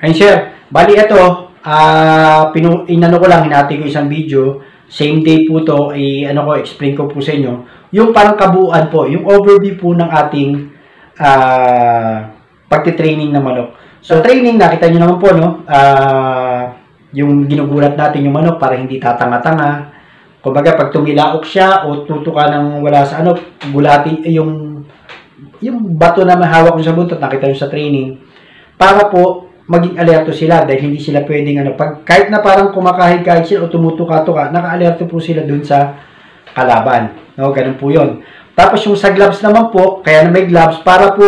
Ayun sir, bali ito, inano ko lang, hinati ko isang video, same day po to, explain ko po sa inyo, yung parang kabuuan po, yung overview po ng ating pagtitraining ng manok. So, training, nakita nyo naman po, no, yung ginugulat natin yung manok para hindi tatanga-tanga. Kumbaga, pag tumilaok siya o tutuka ng wala sa ano, gulatin, yung bato na mahawak nyo sa buntot, nakita nyo sa training, para po maging alerto sila dahil hindi sila pwedeng kahit na parang kumakahig-kahig sila o tumutuka-tuka, naka-alerto po sila dun sa kalaban. No, ganun po yun. Tapos yung sa gloves naman po, kaya na may gloves, para po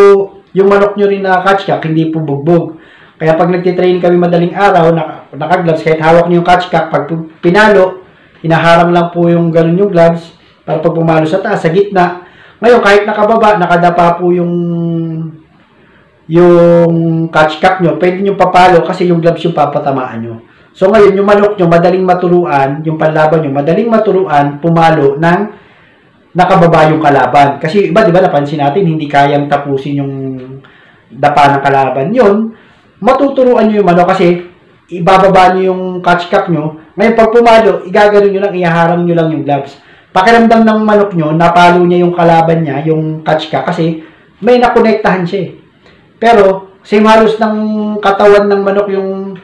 yung manok nyo rin na catch cock, hindi po bugbog. Kaya pag nagtitrain kami madaling araw, naka-gloves, kahit hawak nyo yung catch cock, pag pinalo, hinaharang lang po yung ganun yung gloves, para pag pumalo sa taas, sa gitna. Ngayon, kahit nakababa, nakadapa po yung catch cock nyo, pwede nyo papalo kasi yung gloves yung papatamaan nyo. So ngayon, yung manok nyo, madaling maturuan, yung panlaban nyo, madaling maturuan, pumalo ng nakababa yung kalaban. Kasi iba, di ba, napansin natin, hindi kayang tapusin yung dapa ng kalaban. Yun, matuturuan nyo yung manok kasi ibababa nyo yung catch cock nyo. Ngayon, pag pumalo, igagano nyo lang, ihaharang nyo lang yung gloves. Pakiramdam ng manok nyo, napalo niya yung kalaban niya, yung catch cock, kasi may nakonektahan siya. Pero, same halos ng katawan ng manok yung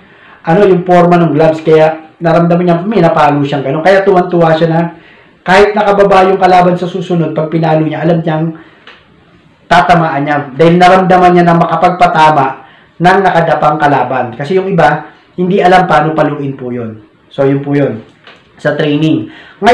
forma ng gloves. Kaya, naramdaman niya, may napalo siyang gano'n. Kaya, tuwan-tuwa siya na, kahit nakababa yung kalaban sa susunod, pag pinalo niya, alam niyang tatamaan niya. Dahil naramdaman niya na makapagpatama ng nakadapang kalaban. Kasi yung iba, hindi alam paano paluin po yun. So, yun po yun. Sa training. Ngayon,